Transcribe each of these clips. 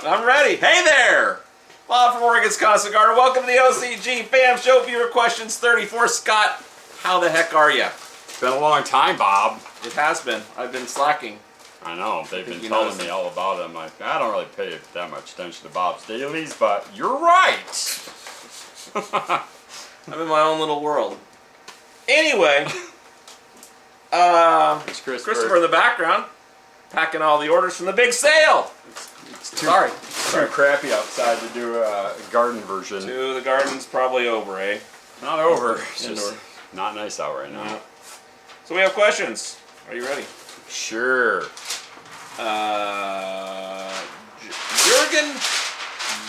I'm ready. Hey there! Bob from Oregon's Constant Garden. Welcome to the OCGFAM Show. Viewer Questions 34. Scott, how the heck are you? It's been a long time, Bob. It has been. I've been slacking. I know. They've been telling me all about it. I'm like, I don't really pay that much attention to Bob's dailies, but you're right. I'm in my own little world. Anyway, It's Christopher in the background, packing all the orders from the big sale. It's too crappy outside to do a garden version. The garden's probably over, eh? Not over. It's just not nice out right now. Yeah. So we have questions. Are you ready? Sure.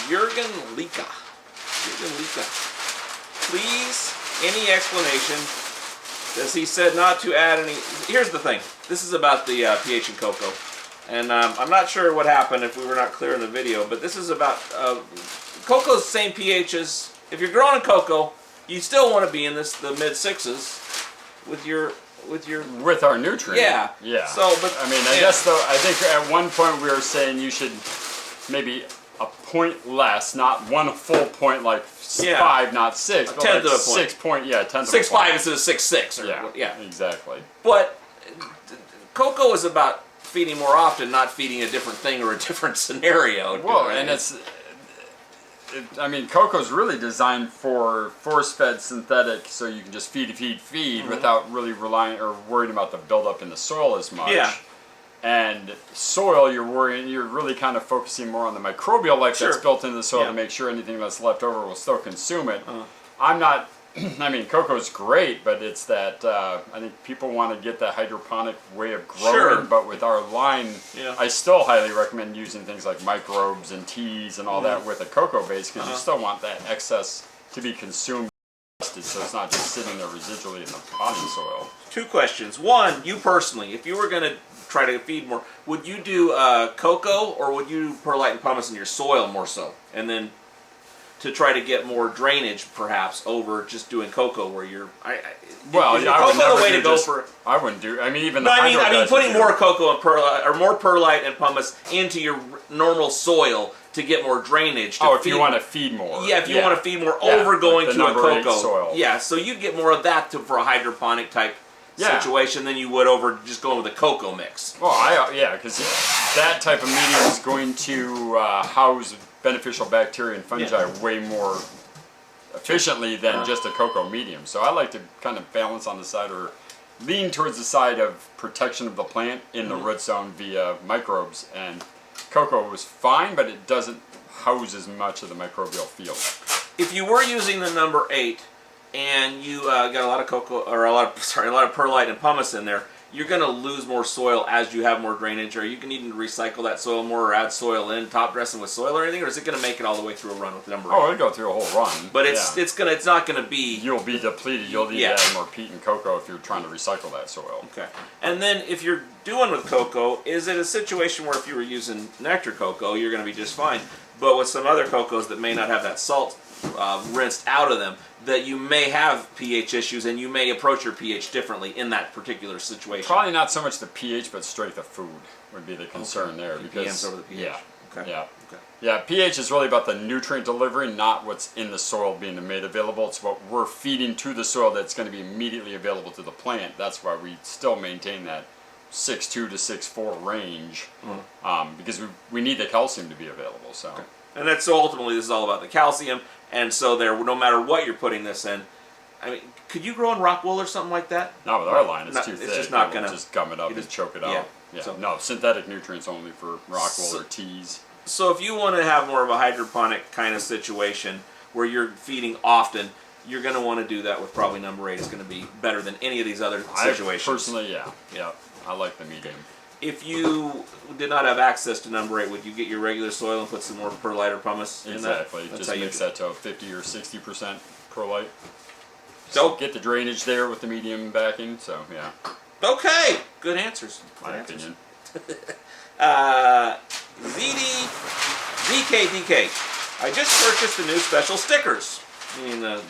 Jürgen Lika. Please, any explanation? As he said not to add any. Here's the thing. This is about the pH in cocoa. And I'm not sure what happened if we were not clear in the video, but this is about cocoa's same pH as, if you're growing cocoa, you still want to be in the mid sixes with our nutrient. Yeah. Yeah. So, but I mean, I guess though, I think at one point we were saying you should maybe a point less, not one full point like 5, not 6, but like 6 point, yeah, 10th of a point. 6.5 instead of 6.6. Yeah, exactly. But cocoa is about feeding more often, not feeding a different thing or a different scenario. Well, and I mean, cocoa's really designed for force-fed synthetic, so you can just feed without really relying or worrying about the buildup in the soil as much. Yeah. And soil, you're really kind of focusing more on the microbial life that's built into the soil to make sure anything that's left over will still consume it. I'm not. I mean, cocoa's great, but it's that I think people want to get that hydroponic way of growing. But with our line, I still highly recommend using things like microbes and teas and all that with a cocoa base, because you still want that excess to be consumed, so it's not just sitting there residually in the potting soil. 2 questions. One, you personally, if you were going to try to feed more, would you do cocoa or would you do perlite and pumice in your soil more so? And then to try to get more drainage, perhaps, over just doing cocoa, where you're. I would never the way to go for. I wouldn't do. I mean, even. No, I mean, putting more cocoa and perlite, or more perlite and pumice into your normal soil to get more drainage. If you want to feed more. Yeah, if you want to feed more over going to a cocoa soil. Yeah, so you'd get more of that for a hydroponic type situation than you would over just going with a cocoa mix. Well, because that type of medium is going to house beneficial bacteria and fungi way more efficiently than just a cocoa medium. So I like to kind of balance on the side, or lean towards the side of protection of the plant in the root zone via microbes. And cocoa was fine, but it doesn't house as much of the microbial field. If you were using the number 8 and you got a lot of cocoa, or a lot of perlite and pumice in there, you're going to lose more soil as you have more drainage, or you can even recycle that soil more or add soil in, top dressing with soil or anything, or is it going to make it all the way through a run with number 8? Oh, it'll go through a whole run. But it's not going to be. You'll be depleted. You'll need to add more peat and cocoa if you're trying to recycle that soil. Okay. And then if you're doing with cocoa, is it a situation where if you were using nectar cocoa, you're going to be just fine, but with some other cocos that may not have that salt rinsed out of them, that you may have pH issues and you may approach your pH differently in that particular situation? Probably not so much the pH, but strength of food would be the concern there. Because over the pH. Yeah, pH is really about the nutrient delivery, not what's in the soil being made available. It's what we're feeding to the soil that's going to be immediately available to the plant. That's why we still maintain that 6.2 to 6.4 range, because we need the calcium to be available. So. Okay. And that's ultimately, this is all about the calcium, and so no matter what you're putting this in, I mean, could you grow in rock wool or something like that? Not with our line, it's too thick. It's just not going to... just gum it up and choke it out. Yeah. So, no, synthetic nutrients only for rock wool or teas. So if you want to have more of a hydroponic kind of situation where you're feeding often, you're going to want to do that with probably number 8. It's going to be better than any of these other situations. Personally, yeah, I like the medium. If you did not have access to number 8, would you get your regular soil and put some more perlite or pumice in that? Exactly. Just mix that to 50 or 60% perlite. So get the drainage there with the medium backing. So yeah. Okay. Good answers. My opinion. ZKDK. I just purchased the new special stickers. I mean the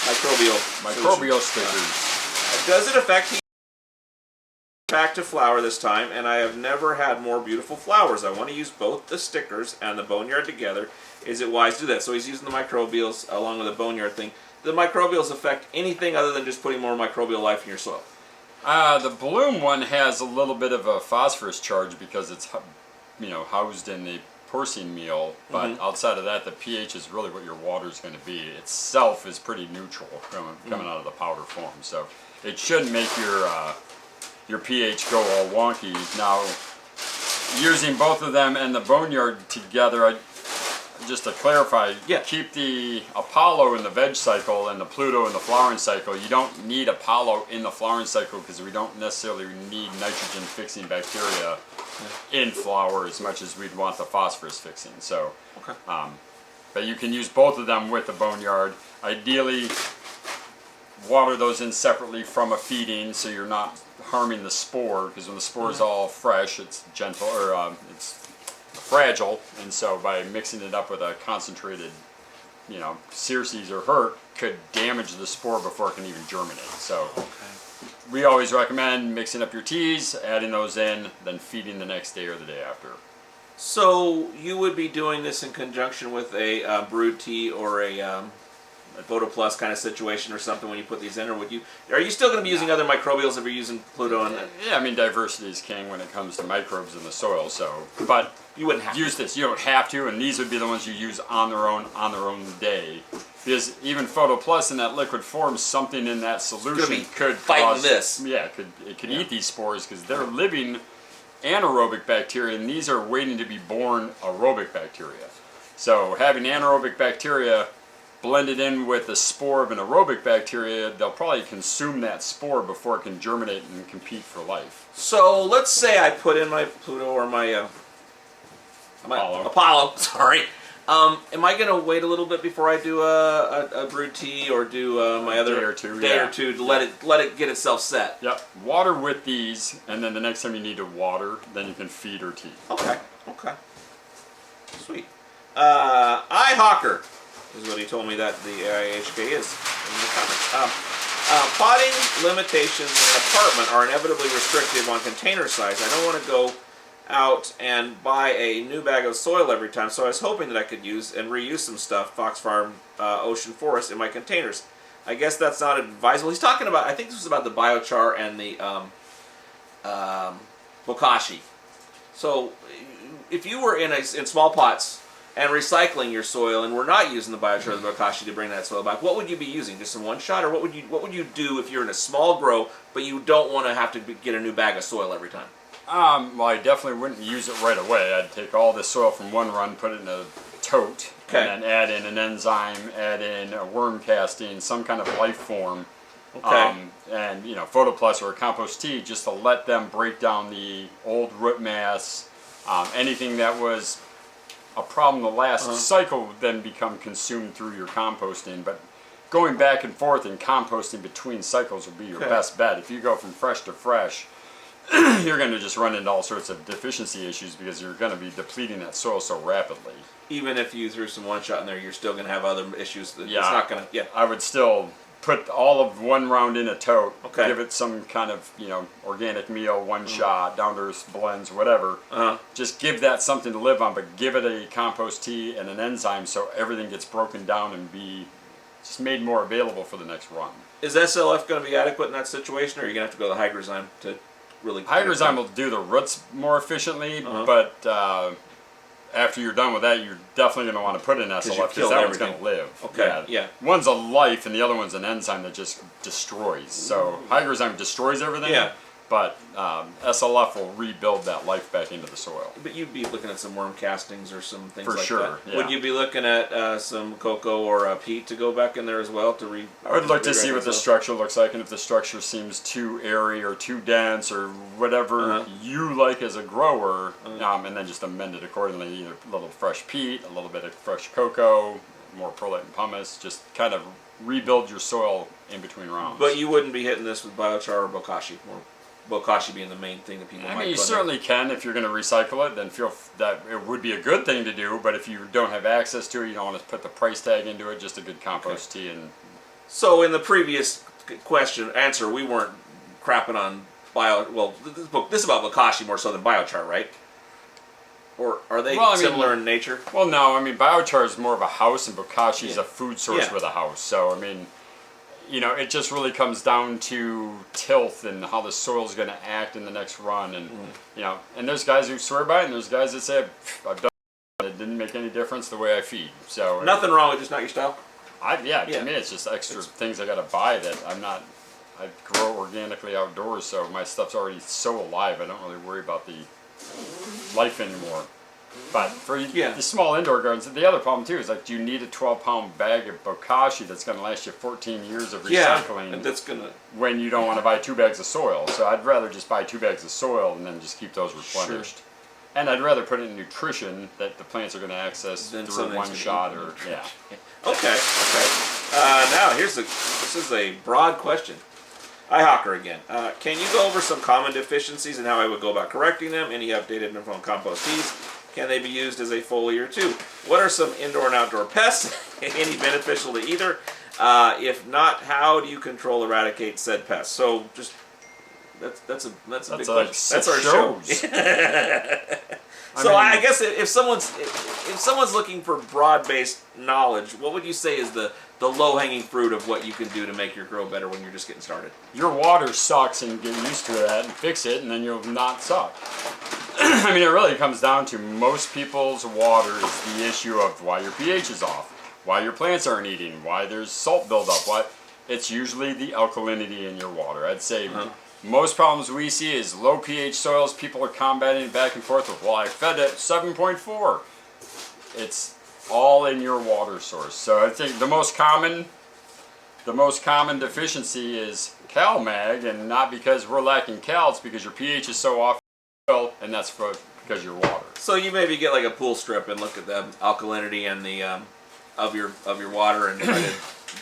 microbial stickers. Does it affect Back to flower this time, and I have never had more beautiful flowers. I want to use both the stickers and the boneyard together. Is it wise to do that? So he's using the microbials along with the boneyard thing. The microbials affect anything other than just putting more microbial life in your soil? The bloom one has a little bit of a phosphorus charge because it's, housed in the porcine meal. But outside of that, the pH is really what your water is going to be. Itself is pretty neutral coming out of the powder form, so it shouldn't make your pH go all wonky. Now, using both of them and the boneyard together, just to clarify, keep the Apollo in the veg cycle and the Pluto in the flowering cycle. You don't need Apollo in the flowering cycle because we don't necessarily need nitrogen fixing bacteria in flower as much as we'd want the phosphorus fixing. So, but you can use both of them with the boneyard. Ideally, water those in separately from a feeding so you're not harming the spore, because when the spore is all fresh, it's gentle, or it's fragile, and so by mixing it up with a concentrated, Circes or hurt could damage the spore before it can even germinate. So we always recommend mixing up your teas, adding those in, then feeding the next day or the day after. So you would be doing this in conjunction with a brewed tea or a Photo Plus kind of situation or something when you put these in, or are you still going to be using other microbials if you're using Pluto and Yeah, I mean, diversity is king when it comes to microbes in the soil, but you wouldn't have use this. You don't have to, and these would be the ones you use on their own day. Because even Photo Plus in that liquid form, something in that solution could cause this. Yeah, it could eat these spores because they're living anaerobic bacteria, and these are waiting to be born aerobic bacteria. So having anaerobic bacteria blended in with the spore of an aerobic bacteria, they'll probably consume that spore before it can germinate and compete for life. So let's say I put in my Pluto or my Apollo. Sorry. Am I going to wait a little bit before I do a brewed tea or do my other day or two to let it get itself set? Yep. Water with these, and then the next time you need to water, then you can feed or tea. Okay. Sweet. iHawker is what he told me that the IHK is in the comments. Potting limitations in an apartment are inevitably restrictive on container size. I don't want to go out and buy a new bag of soil every time, so I was hoping that I could use and reuse some stuff, Fox Farm, Ocean Forest, in my containers. I guess that's not advisable. He's talking about, I think this was about the biochar and the bokashi. So if you were in small pots and recycling your soil, and we're not using the biochar or the bokashi to bring that soil back, what would you be using? Just some one shot, or what would you do if you're in a small grow, but you don't want to have to get a new bag of soil every time? Well, I definitely wouldn't use it right away. I'd take all the soil from one run, put it in a tote, and then add in an enzyme, add in a worm casting, some kind of life form, and Photo Plus or a compost tea, just to let them break down the old root mass, anything that was a problem the last cycle would then become consumed through your composting. But going back and forth and composting between cycles would be your best bet. If you go from fresh to fresh, you're going to just run into all sorts of deficiency issues because you're going to be depleting that soil so rapidly. Even if you threw some one shot in there, you're still going to have other issues. It's not going to. I would still put all of one round in a tote, give it some kind of organic meal, one shot, down to earth blends, whatever. Just give that something to live on, but give it a compost tea and an enzyme so everything gets broken down and be just made more available for the next run. Is SLF going to be adequate in that situation, or are you going to have to go to Hygrozyme to really? Hygrozyme will do the roots more efficiently, but after you're done with that, you're definitely going to want to put in SLF because that one's going to live. One's a life and the other one's an enzyme that just destroys. So Hygrozyme destroys everything, but SLF will rebuild that life back into the soil. But you'd be looking at some worm castings or some things like that. For sure, yeah. Would you be looking at some Coco or peat to go back in there as well to I would look to see what the structure looks like, and if the structure seems too airy or too dense or whatever you like as a grower, and then just amend it accordingly. Either a little fresh peat, a little bit of fresh Coco, more perlite and pumice, just kind of rebuild your soil in between rounds. But you wouldn't be hitting this with biochar or bokashi, bokashi being the main thing that people might put in. You certainly can if you're going to recycle it. Then feel that it would be a good thing to do. But if you don't have access to it, you don't want to put the price tag into it. Just a good compost tea. And so in the previous answer, we weren't crapping on this is about bokashi more so than biochar, right? Or are they similar in nature? Well, no. I mean, biochar is more of a house, and bokashi is a food source Yeah. with a house. So, I mean, it just really comes down to tilth and how the soil's going to act in the next run. And, and there's guys who swear by it, and there's guys that say, I've done it. It didn't make any difference the way I feed. So nothing wrong with just not your style? To me, it's just extra things I got to buy that I grow organically outdoors, so my stuff's already so alive, I don't really worry about the life anymore. But for the small indoor gardens, the other problem too is do you need a 12-pound bag of bokashi that's going to last you 14 years of recycling? And that's gonna when you don't want to buy 2 bags of soil. So I'd rather just buy 2 bags of soil and then just keep those replenished. Sure. And I'd rather put it in nutrition that the plants are going to access through one shot or Okay. Now this is a broad question. Hi, Hawker again. Can you go over some common deficiencies and how I would go about correcting them? Any updated info on compost teas? Can they be used as a foliar too? What are some indoor and outdoor pests? Any beneficial to either? If not, how do you control eradicate said pests? So just that's a big question. That's our show. So I guess if someone's looking for broad-based knowledge, what would you say is the low-hanging fruit of what you can do to make your grow better when you're just getting started? Your water sucks, and get used to that and fix it, and then you'll not suck. I mean, it really comes down to most people's water is the issue of why your pH is off, why your plants aren't eating, why there's salt buildup. It's usually the alkalinity in your water. I'd say most problems we see is low pH soils. People are combating back and forth with, well, I fed it 7.4. It's all in your water source. So I think the most common deficiency is CalMag, and not because we're lacking cal, it's because your pH is so off, and that's because your water. So you maybe get like a pool strip and look at the alkalinity and the of your water and try to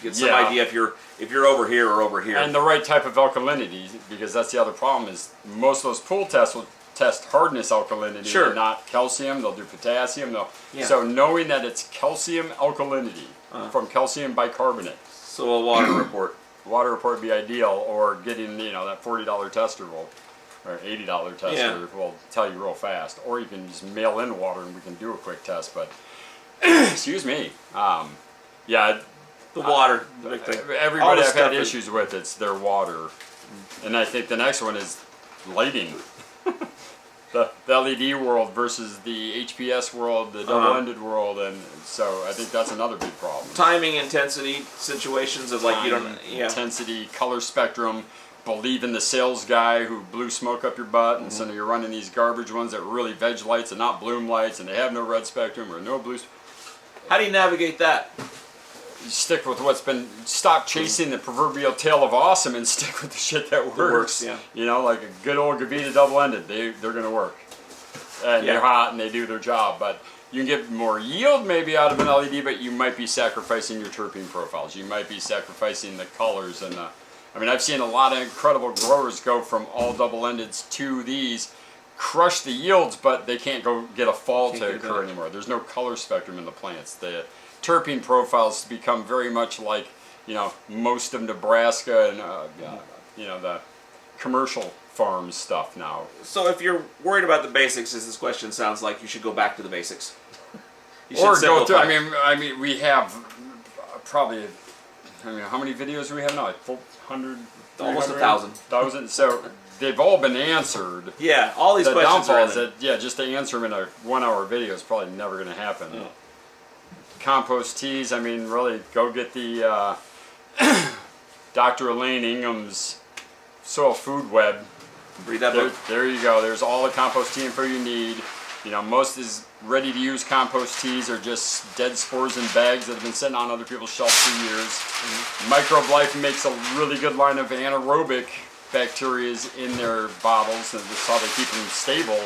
get some idea if you're over here or over here. And the right type of alkalinity, because that's the other problem is most of those pool tests will test hardness alkalinity, and not calcium. They'll do potassium. So knowing that it's calcium alkalinity from calcium bicarbonate. So a water report. Water report would be ideal, or getting that $40 tester or $80 tester will tell you real fast. Or you can just mail in water and we can do a quick test. But excuse me, the water, the big thing. Everybody I've had issues with, it's their water. And I think the next one is lighting. The LED world versus the HPS world, the double-ended world, and so I think that's another big problem. Timing, intensity, situations of intensity, color spectrum. Believe in the sales guy who blew smoke up your butt, and so you're running these garbage ones that are really veg lights and not bloom lights, and they have no red spectrum or no blue. How do you navigate that? You stick with stop chasing the proverbial tail of awesome and stick with the shit that works. Like a good old Gavita double-ended, they're going to work. And they're hot and they do their job. But you can get more yield maybe out of an LED, but you might be sacrificing your terpene profiles. You might be sacrificing the colors. And I've seen a lot of incredible growers go from all double-endeds to these, crush the yields, but they can't go get a fall to occur anymore. There's no color spectrum in the plants. The terpene profiles become very much like most of Nebraska and the commercial farm stuff now. So if you're worried about the basics, as this question sounds like, you should go back to the basics. Or go through. I mean, we have probably. How many videos do we have now? Like 400, almost 1,000. So they've all been answered. Yeah, all these questions are in just to answer them in a 1-hour video is probably never going to happen. Yeah. Compost teas, really go get the Dr. Elaine Ingham's Soil Food Web. Read that book. There you go. There's all the compost tea info you need. Most is ready to use compost teas are just dead spores in bags that have been sitting on other people's shelves for years. Microbe Life makes a really good line of anaerobic bacteria in their bottles, and that's how they keep them stable.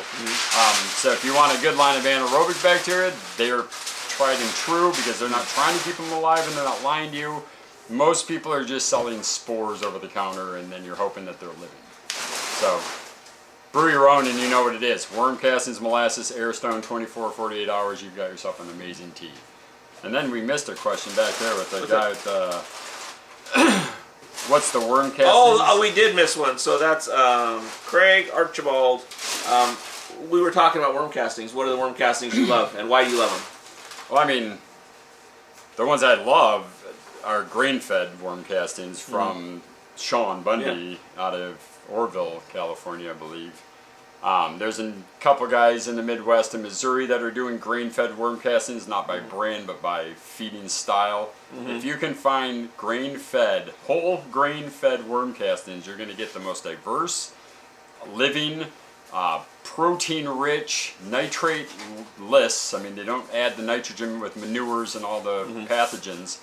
So if you want a good line of anaerobic bacteria, they're tried and true because they're not trying to keep them alive and they're not lying to you. Most people are just selling spores over the counter, and then you're hoping that they're living. So brew your own, and you know what it is. Worm castings, molasses, air stone, 24 48 hours, you've got yourself an amazing tea. And then we missed a question back there with the guy with what's the worm castings? Oh, we did miss one. So that's Craig Archibald. We were talking about worm castings. What are the worm castings you love, and why do you love them? Well, I mean, the ones I love are grain-fed worm castings from Sean Bundy out of Orville, California, I believe. There's a couple guys in the Midwest and Missouri that are doing grain-fed worm castings, not by brand, but by feeding style. If you can find grain-fed, whole grain-fed worm castings, you're going to get the most diverse, living, protein-rich, nitrate-less. I mean, they don't add the nitrogen with manures and all the pathogens.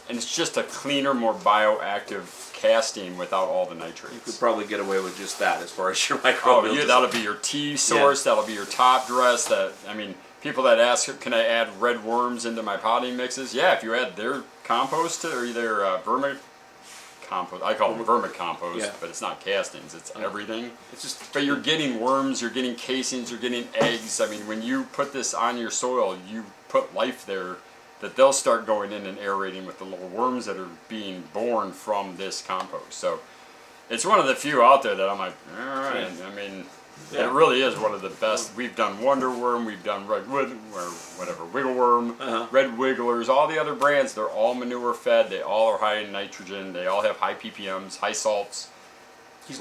And it's just a cleaner, more bioactive casting without all the nitrates. You could probably get away with just that as far as your microbial. Oh, yeah, that'll be your tea source. That'll be your top dress. I mean, people that ask, can I add red worms into my potting mixes? Yeah, if you add their compost or their vermicompost. I call them vermicompost, but it's not castings. It's everything. It's just. But you're getting worms. You're getting casings. You're getting eggs. I mean, when you put this on your soil, you put life there. That they'll start going in and aerating with the little worms that are being born from this compost. So it's one of the few out there that I'm like, all right. I mean, it really is one of the best. We've done Wonder Worm, we've done Redwood, or whatever, Wiggle Worm, Red Wigglers, all the other brands, they're all manure fed. They all are high in nitrogen. They all have high ppms, high salts.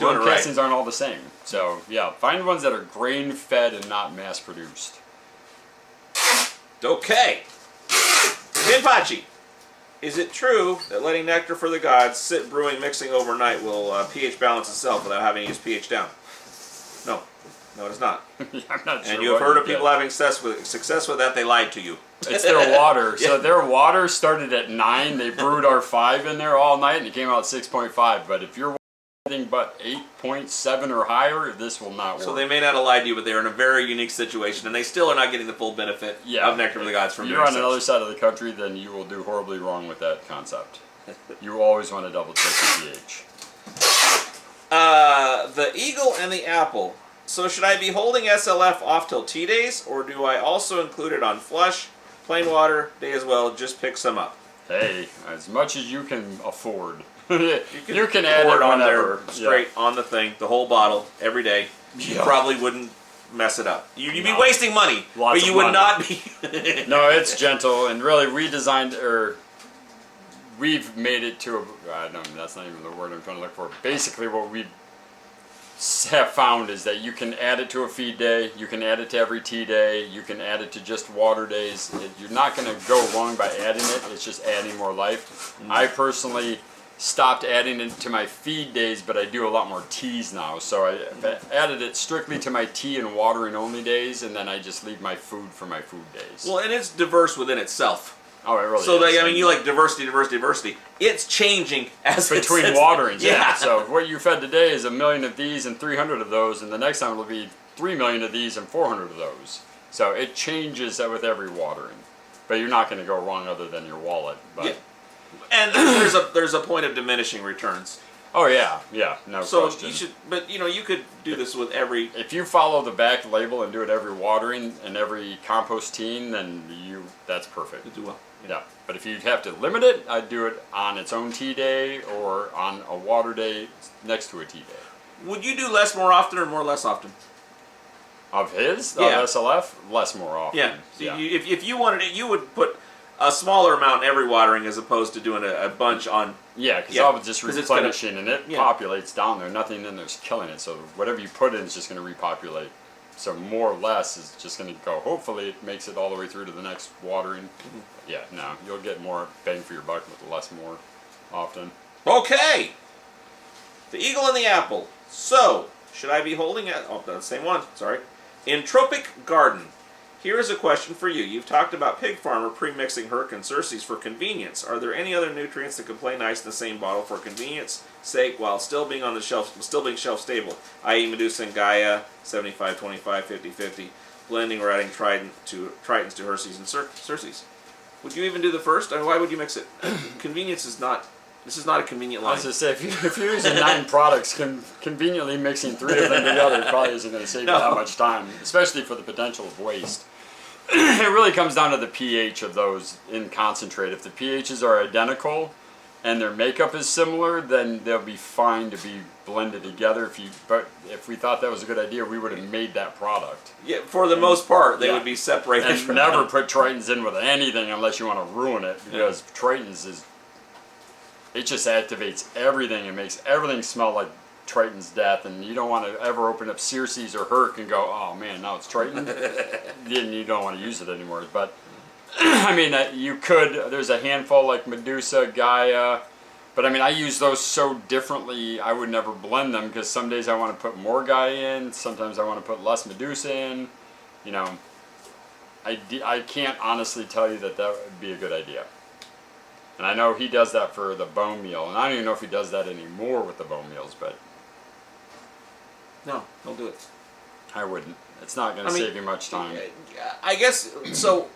Worm castings aren't all the same. So yeah, find ones that are grain fed and not mass produced. Okay. Pinpachi, is it true that letting nectar for the gods sit brewing mixing overnight will pH balance itself without having to use pH down? No. No, it is not. I'm not sure. And you have heard of people having success with that. They lied to you. It's their water. So their water started at 9. They brewed our 5 in there all night, and it came out 6.5. But if you're anything but 8.7 or higher, this will not work. So they may not have lied to you, but they're in a very unique situation, and they still are not getting the full benefit of nectar for the gods from doing If you're on another side of the country, then you will do horribly wrong with that concept. You always want to double check your pH. The eagle and the apple. So should I be holding SLF off till tea days, or do I also include it on flush, plain water day as well? Just pick some up. Hey, as much as you can afford. You can add pour it on whenever. there, straight on the thing, the whole bottle, every day. You probably wouldn't mess it up. You'd be wasting money, but you would not be. No, it's gentle, and really we've made it to that's not even the word I'm trying to look for. Basically what we have found is that you can add it to a feed day, you can add it to every tea day, you can add it to just water days. You're not going to go wrong by adding it, it's just adding more life. I personally stopped adding it to my feed days, but I do a lot more teas now. So I added it strictly to my tea and watering only days, and then I just leave my food for my food days. Well, and it's diverse within itself. Oh, it really is. So, I mean, you like diversity. It's changing as between waterings. Yeah. So what you fed today is 1 million of these and 300 of those, and the next time it'll be 3 million of these and 400 of those. So it changes with every watering. But you're not going to go wrong other than your wallet. But. Yeah. And there's a point of diminishing returns. Oh yeah, no question. So you should, but you could do this with every. If you follow the back label and do it every watering and every composting, then that's perfect. You do well. Yeah, but if you have to limit it, I'd do it on its own tea day or on a water day next to a tea day. Would you do less more often or more less often? Of his? Yeah. Of SLF? Less more often. Yeah. So if you wanted it, you would put a smaller amount in every watering as opposed to doing a bunch on. Yeah, because I was just replenishing and it populates down there. Nothing in there's killing it. So whatever you put in is just going to repopulate. So more or less is just going to go. Hopefully it makes it all the way through to the next watering. Yeah, no, you'll get more bang for your buck with less more often. Okay. The eagle and the apple. So, should I be holding it? Oh, the same one. Sorry. In Tropic Garden. Here is a question for you. You've talked about Pig Farmer pre-mixing Herc and Circes for convenience. Are there any other nutrients that could play nice in the same bottle for convenience sake while still being on the shelf, still being shelf stable? I.e. Medusa and Gaia, 75-25, 50-50, blending or adding Tritons to Herces and Circes. Would you even do the first? I mean, why would you mix it? Convenience is not. This is not a convenient line. I was going to say, if you're using 9 products, conveniently mixing 3 of them together probably isn't going to save you that much time, especially for the potential of waste. It really comes down to the pH of those in concentrate. If the pHs are identical, and their makeup is similar, then they'll be fine to be blended together. But if we thought that was a good idea, we would have made that product. Yeah, for the most part, they would be separated. And never put Tritons in with anything unless you want to ruin it, because Tritons it just activates everything and makes everything smell like Triton's death, and you don't want to ever open up Circe's or Herc and go, oh man, now it's Triton. Then you don't want to use it anymore. But I mean, you could. There's a handful like Medusa, Gaia, but I mean, I use those so differently. I would never blend them because some days I want to put more Gaia in, sometimes I want to put less Medusa in. You know, I can't honestly tell you that would be a good idea. And I know he does that for the bone meal, and I don't even know if he does that anymore with the bone meals, but no, don't do it. I wouldn't. It's not going to save you much time. I guess so.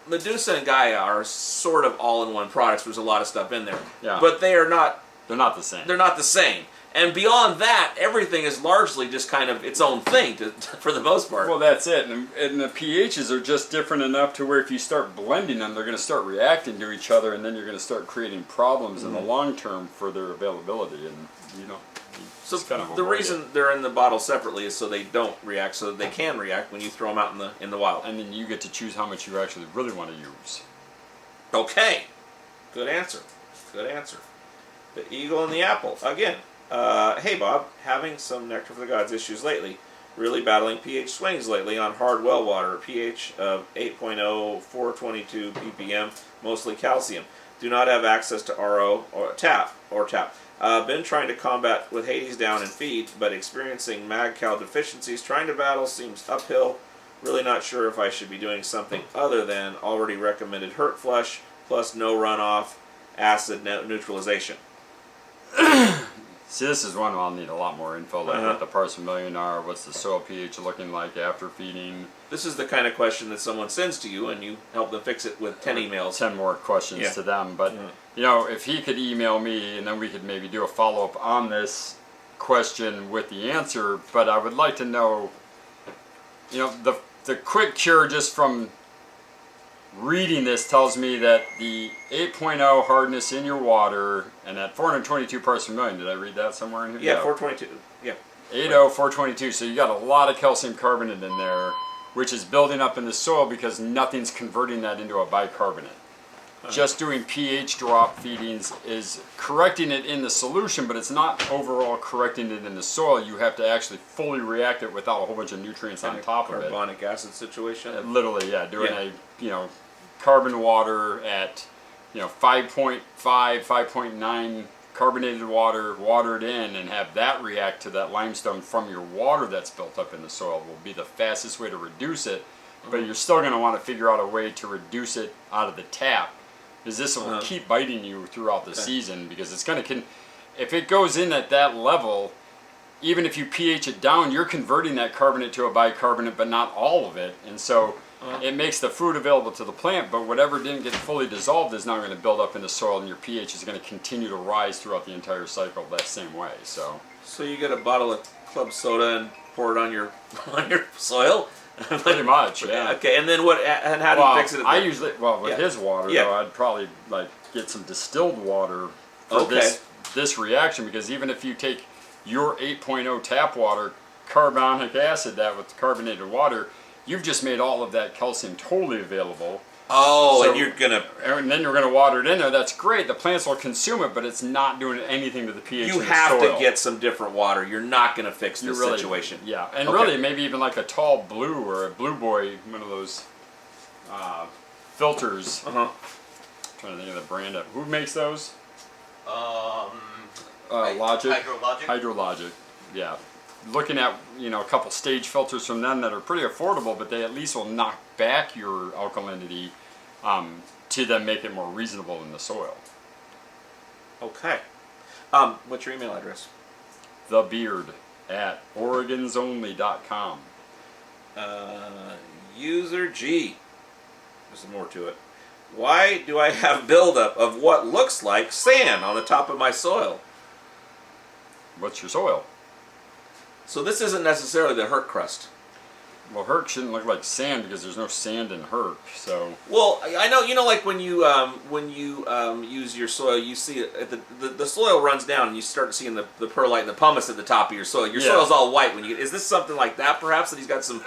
Medusa and Gaia are sort of all-in-one products. There's a lot of stuff in there, but they are not. They're not the same. They're not the same. And beyond that, everything is largely just kind of its own thing for the most part. Well, that's it. And the pHs are just different enough to where if you start blending them, they're going to start reacting to each other, and then you're going to start creating problems in the long term for their availability. And so the reason they're in the bottle separately is so they don't react, so that they can react when you throw them out in the wild. And then you get to choose how much you actually really want to use. Okay, good answer. Good answer. The eagle and the apple again. Hey Bob, having some Nectar for the Gods issues lately. Really battling pH swings lately on hard well water. pH of 8.0, 422 ppm, mostly calcium. Do not have access to RO or tap. Been trying to combat with Hades down and feed, but experiencing mag-cal deficiencies. Trying to battle seems uphill. Really not sure if I should be doing something other than already recommended Hurt Flush plus no runoff acid neutralization. See, this is one I'll need a lot more info, like what the parts per million are, what's the soil pH looking like after feeding. This is the kind of question that someone sends to you, and you help them fix it with 10 emails. 10 more questions to them. But, if he could email me, and then we could maybe do a follow-up on this question with the answer. But I would like to know, the quick cure just from reading this tells me that the 8.0 hardness in your water and at 422 parts per million. Did I read that somewhere in here? Yeah, 422. Yeah. 80, 422. So you got a lot of calcium carbonate in there, which is building up in the soil because nothing's converting that into a bicarbonate. Just doing pH drop feedings is correcting it in the solution, but it's not overall correcting it in the soil. You have to actually fully react it without a whole bunch of nutrients on top of it. Carbonic acid situation. Literally, doing a carbon water at 5.5, 5.9 carbonated water, watered in, and have that react to that limestone from your water that's built up in the soil will be the fastest way to reduce it. But you're still going to want to figure out a way to reduce it out of the tap, because this will keep biting you throughout the season, because it's going to, if it goes in at that level, even if you pH it down, you're converting that carbonate to a bicarbonate, but not all of it. And so it makes the food available to the plant, but whatever didn't get fully dissolved is now going to build up in the soil, and your pH is going to continue to rise throughout the entire cycle that same way. So you get a bottle of club soda and pour it on your soil? Pretty much, yeah. Okay, and then what? And how do you fix it? I usually, with his water, though, I'd probably get some distilled water for this reaction, because even if you take your 8.0 tap water, carbonic acid that with carbonated water, you've just made all of that calcium totally available. Oh, so, and you're gonna, and then you're gonna water it in there. That's great. The plants will consume it, but it's not doing anything to the pH. You have to get some different water. You're not gonna fix this situation. Yeah, and really, maybe even like a tall blue or a Blue Boy, one of those filters. I'm trying to think of the brand of who makes those. Logic. Hydrologic. Yeah. Looking at a couple stage filters from them that are pretty affordable, but they at least will knock back your alkalinity to then make it more reasonable in the soil. Okay. What's your email address? thebeard@origonsonly.com. User G. There's some more to it. Why do I have buildup of what looks like sand on the top of my soil? What's your soil? So this isn't necessarily the Herc crust. Well, Herc shouldn't look like sand because there's no sand in Herc. So. Well, I know, like when you use your soil, you see it, the soil runs down and you start seeing the perlite and the pumice at the top of your soil. Your soil's all white when you get. Is this something like that perhaps, that he's got some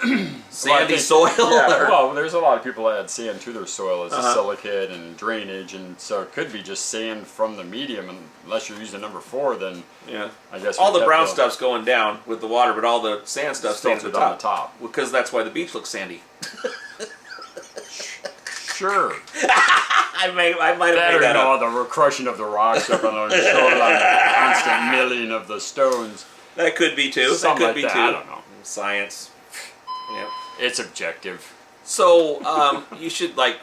sandy soil? Yeah, well, there's a lot of people that add sand to their soil as a silicate and drainage, and so it could be just sand from the medium, and unless you're using number 4, then I guess all the brown stuff's going down with the water, but all the sand stuff's staying at the top. Because that's why the beach looks sandy. Sure. I might have made that up. The crushing of the rocks up on the shoreline, the constant milling of the stones. That could be too. Something that could like be that. too. I don't know. Science. Yeah. It's objective. So you should, like,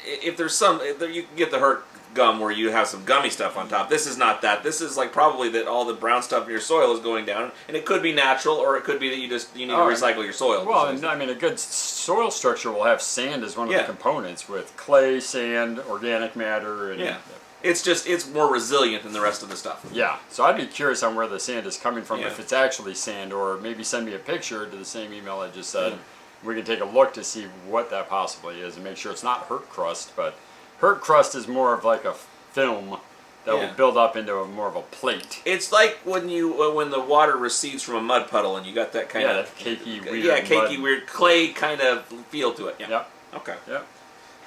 if there's you can get the Herc gum where you have some gummy stuff on top. This is not that. This is like probably that all the brown stuff in your soil is going down, and it could be natural, or it could be that you need to recycle your soil. Well, and I mean, a good soil structure will have sand as one of the components, with clay, sand, organic matter, and it's more resilient than the rest of the stuff. Yeah, so I'd be curious on where the sand is coming from, if it's actually sand, or maybe send me a picture to the same email I just said. We can take a look to see what that possibly is and make sure it's not Herc crust, but Herc crust is more of like a film that will build up into more of a plate. It's like when the water recedes from a mud puddle and you got that kind of that cakey weird weird clay kind of feel to it. Yeah. Yep. Okay.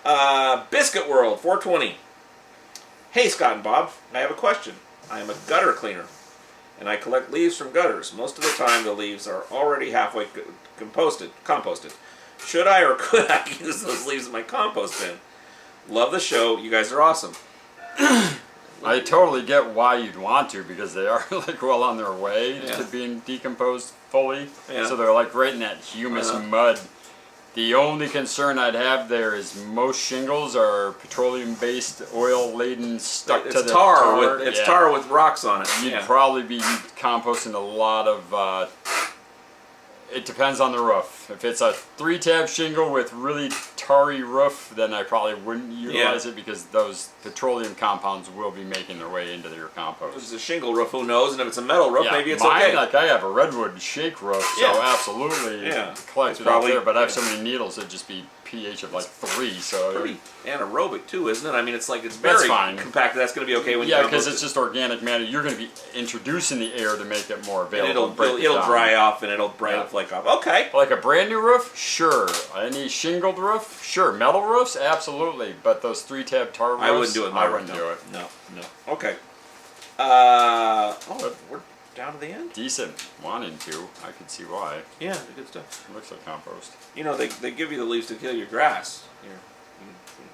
Yep. Biscuit World 420. Hey Scott and Bob, I have a question. I am a gutter cleaner, and I collect leaves from gutters. Most of the time, the leaves are already halfway composted. Should I or could I use those leaves in my compost bin? Love the show. You guys are awesome. I totally get why you'd want to, because they are like well on their way to being decomposed fully. Yeah. So they're like right in that humus mud. The only concern I'd have there is most shingles are petroleum-based, oil-laden, stuck to the tar. It's tar with rocks on it. You'd probably be composting a lot of. It depends on the roof. If it's a 3-tab shingle with really tarry roof, then I probably wouldn't utilize it, because those petroleum compounds will be making their way into your compost. If it's a shingle roof, who knows? And if it's a metal roof, maybe it's mine, okay. Like I have a redwood shake roof, so absolutely collect it out there. But I have so many needles, it'd just be pH of like 3. So pretty anaerobic too, isn't it? I mean, it's very compacted. That's going to be okay when you compost because it's just organic matter. You're going to be introducing the air to make it more available. And it'll dry off and it'll flake off. Okay. Like a brand new roof, sure. Any shingled roof, sure. Metal roofs, absolutely. But those 3-tab tar roofs, I wouldn't do it. I wouldn't do it. No. Okay. We're down to the end. Decent. Wanting to. I could see why. Yeah, good stuff. Looks like compost. You know, they give you the leaves to kill your grass. You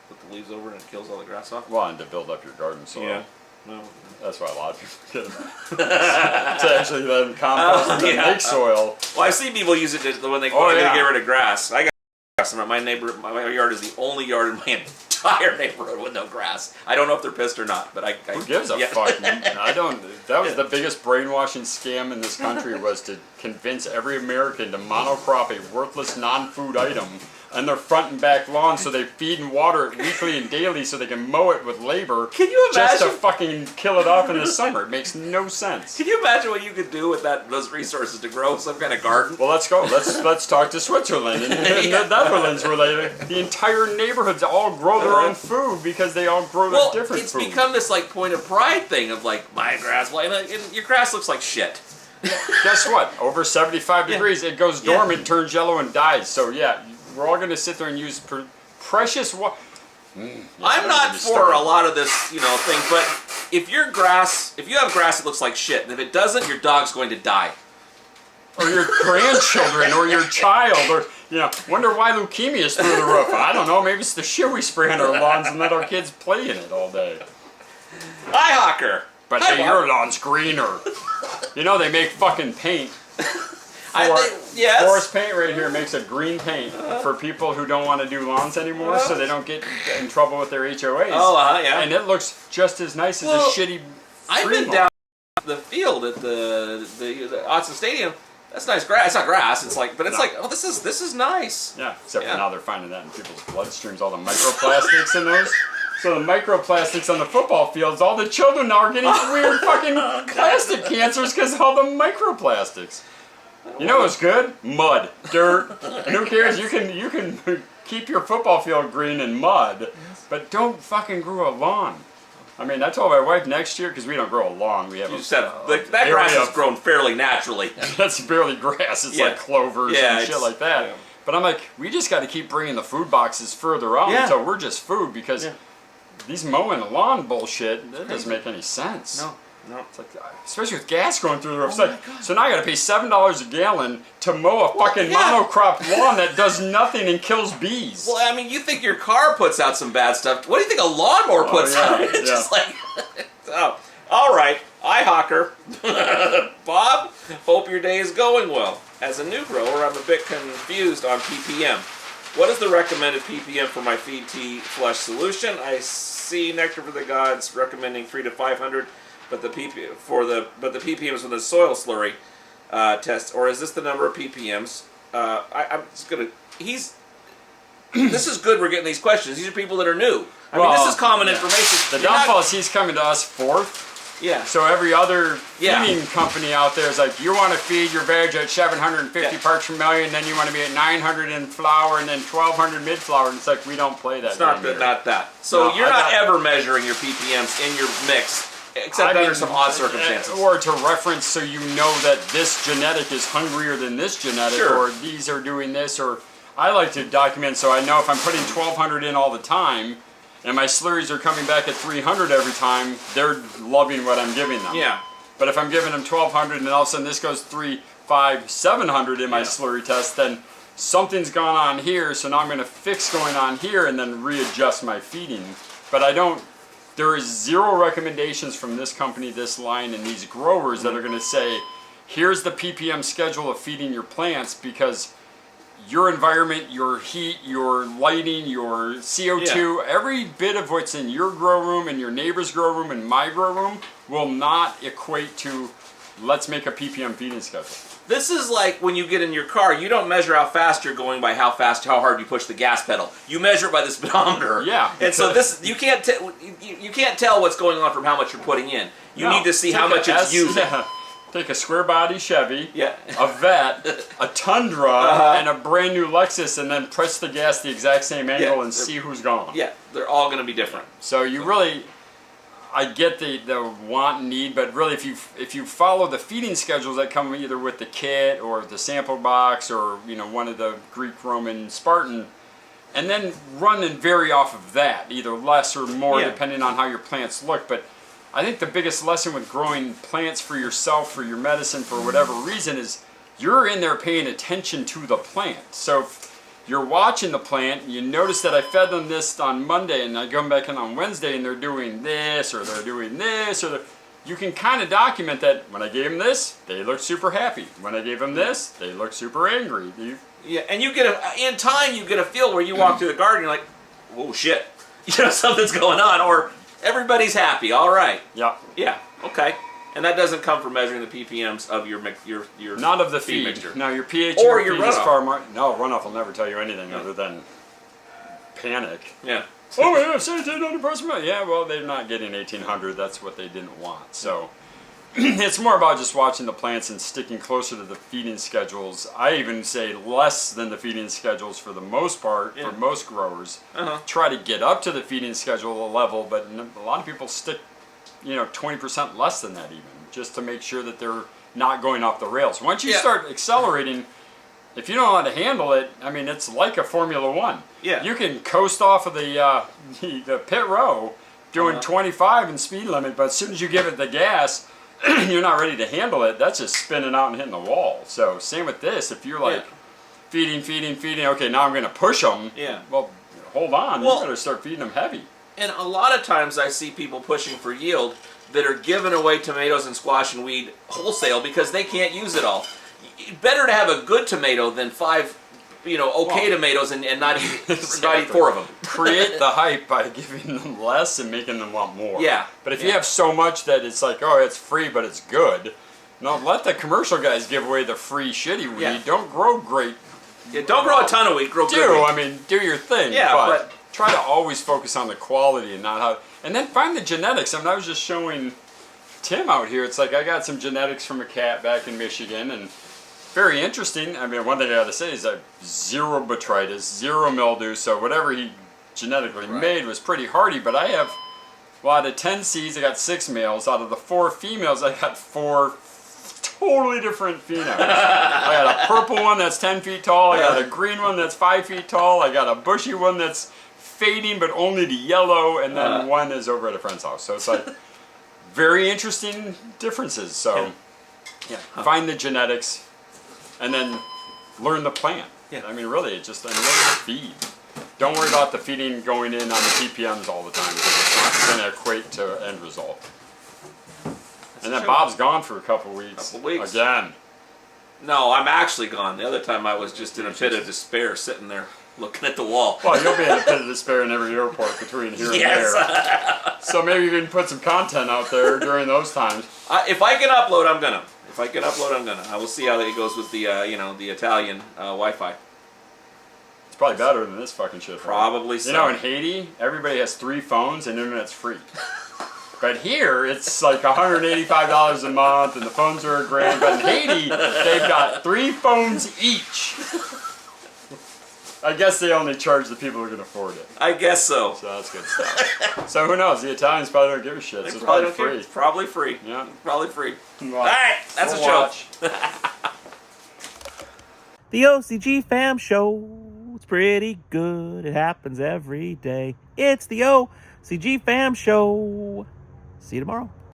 put the leaves over and it kills all the grass off. Well, and to build up your garden soil. Yeah. No. That's why a lot of people get them. To actually then compost and then make soil. Well, I see people use it when they get rid of grass. I got grass. My yard is the only yard in my entire neighborhood with no grass. I don't know if they're pissed or not, but who gives a fuck? I don't. That was the biggest brainwashing scam in this country, was to convince every American to monocrop a worthless non-food item on their front and back lawn, so they feed and water it weekly and daily so they can mow it with labor. Can you imagine? Just to fucking kill it off in the summer. It makes no sense. Can you imagine what you could do with those resources to grow some kind of garden? Well, let's go. Let's talk to Switzerland and the Netherlands, where the entire neighborhoods all grow their own food because they all grow their different food. It's become this like point of pride thing of like my grass. And your grass looks like shit. Guess what? Over 75 degrees, it goes dormant, turns yellow, and dies. So we're all going to sit there and use precious water. I'm not for a lot of this, thing, but if you have grass that looks like shit, and if it doesn't, your dog's going to die. Or your grandchildren, or your child, or, wonder why leukemia is through the roof. I don't know, maybe it's the shit we spray on our lawns and let our kids play in it all day. Hi, Hawker! But hey, your lawn's greener. They make fucking paint. Forest Paint right here makes a green paint for people who don't want to do lawns anymore, so they don't get in trouble with their HOAs. And it looks just as nice as a shitty I've been down the field at the Otson Stadium. That's nice grass. It's not grass. It's like, but it's like, this is nice. Yeah, except for now they're finding that in people's bloodstreams, all the microplastics in those. So the microplastics on the football fields, all the children now are getting weird fucking plastic cancers because of all the microplastics. You know what's good? Mud, dirt. And who cares? You can keep your football field green in mud, but don't fucking grow a lawn. I mean, I told my wife next year, because we don't grow a lawn. We have You said that grass has grown fairly naturally. That's barely grass. It's like clovers and shit like that. Yeah. But I'm like, we just got to keep bringing the food boxes further out until we're just food, because these mowing the lawn bullshit, that doesn't make any sense. No. It's like, especially with gas going through the roof. It's like, so now I got to pay $7 a gallon to mow a fucking monocrop lawn that does nothing and kills bees. Well, I mean, you think your car puts out some bad stuff. What do you think a lawnmower puts out? It's just like, oh, all right, iHawker. Bob, hope your day is going well. As a new grower, I'm a bit confused on ppm. What is the recommended ppm for my feed tea flush solution? I see Nectar for the Gods recommending 300 to 500. But the ppms for the soil slurry test, or is this the number of ppms? I'm just gonna. This is good. We're getting these questions. These are people that are new. I mean, this is common information. The downfall is he's coming to us fourth. Yeah. So every other feeding company out there is like, you want to feed your veg at 750 parts per million, then you want to be at 900 in flour, and then 1200 mid flour. And it's like, we don't play that. It's not that. So you're not ever measuring your ppms in your mix. Except under some odd circumstances. Or to reference so you know that this genetic is hungrier than this genetic, or these are doing this, or I like to document so I know if I'm putting 1200 in all the time, and my slurries are coming back at 300 every time, they're loving what I'm giving them. Yeah. But if I'm giving them 1200 and all of a sudden this goes 3, 5, 700 in my slurry test, then something's gone on here, so now I'm going to fix going on here and then readjust my feeding. But I don't. There is zero recommendations from this company, this line, and these growers that are going to say, here's the ppm schedule of feeding your plants, because your environment, your heat, your lighting, your CO2, every bit of what's in your grow room and your neighbor's grow room and my grow room will not equate to, let's make a ppm feeding schedule. This is like when you get in your car, you don't measure how fast you're going by how hard you push the gas pedal. You measure it by the speedometer. Yeah. And so you can't tell what's going on from how much you're putting in. You need to see how much it's using. Take a square body Chevy, a Vet, a Tundra, and a brand new Lexus, and then press the gas the exact same angle and see who's gone. Yeah, they're all going to be different. So you really, I get the want and need, but really if you follow the feeding schedules that come either with the kit or the sample box or one of the Greek, Roman, Spartan, and then run and vary off of that, either less or more depending on how your plants look. But I think the biggest lesson with growing plants for yourself, for your medicine, for whatever reason, is you're in there paying attention to the plant. So if you're watching the plant, you notice that I fed them this on Monday and I come back in on Wednesday and they're doing this or they're doing this, or you can kind of document that when I gave them this, they looked super happy. When I gave them this, they looked super angry. And you get in time you get a feel where you walk through the garden, you're like, whoa, shit, something's going on, or everybody's happy. All right. Yeah. Yeah. Okay. And that doesn't come from measuring the ppms of your not of the feed mixture. No, your pH or of your your feed is runoff. far more. No, runoff will never tell you anything other than panic. Yeah. Oh, we have 1,700 parts per million. Yeah, well, they're not getting 1,800. That's what they didn't want. So it's more about just watching the plants and sticking closer to the feeding schedules. I even say less than the feeding schedules for the most part, for most growers. Try to get up to the feeding schedule level, but a lot of people stick 20% less than that even, just to make sure that they're not going off the rails. Once you start accelerating, if you don't know how to handle it, I mean, it's like a Formula One. Yeah. You can coast off of the pit row doing 25 in speed limit, but as soon as you give it the gas, you're not ready to handle it. That's just spinning out and hitting the wall. So same with this. If you're like feeding, okay, now I'm going to push them. Yeah. Well, hold on. You better start feeding them heavy. And a lot of times I see people pushing for yield that are giving away tomatoes and squash and weed wholesale because they can't use it all. Better to have a good tomato than 5, tomatoes and not eat 4 of them. Create the hype by giving them less and making them want more. Yeah. But if you have so much that it's like, oh, it's free, but it's good, no, let the commercial guys give away the free shitty weed. Yeah. Don't grow great. Yeah, don't grow a ton of weed, grow good weed. I mean, do your thing. Yeah, but try to always focus on the quality and not how. And then find the genetics. I mean, I was just showing Tim out here. It's like I got some genetics from a cat back in Michigan, and very interesting. I mean, one thing I got to say is that zero botrytis, zero mildew, so whatever he genetically made was pretty hardy, but I have, well, out of 10 seeds, I got 6 males. Out of the 4 females, I got 4 totally different phenotypes. I got a purple one that's 10 feet tall, I got a green one that's 5 feet tall, I got a bushy one that's fading but only to yellow, and then one is over at a friend's house. So it's like very interesting differences. So find the genetics and then learn the plant. I mean, really, it's just learn to feed. Don't worry about the feeding going in on the ppms all the time, because it's not going to equate to end result. And then Bob's gone for a couple weeks. Again. No, I'm actually gone. The other time I was just in a pit of despair, sitting there looking at the wall. Well, you'll be in a pit of despair in every airport between here and there. So maybe you can put some content out there during those times. If I can upload, I'm gonna. If I can upload, I'm gonna. I will see how it goes with the the Italian Wi-Fi. It's probably better than this fucking shit. Probably so. You know, in Haiti, everybody has 3 phones and internet's free. But here, it's like $185 a month, and the phones are $1,000. But in Haiti, they've got 3 phones each. I guess they only charge the people who can afford it. I guess so. So that's good stuff. So who knows? The Italians probably don't give a shit. So it's probably free. It's probably free. Yeah. Probably free. Well, all right, that's a show. The OCGFAM show. It's pretty good. It happens every day. It's the OCGFAM show. See you tomorrow.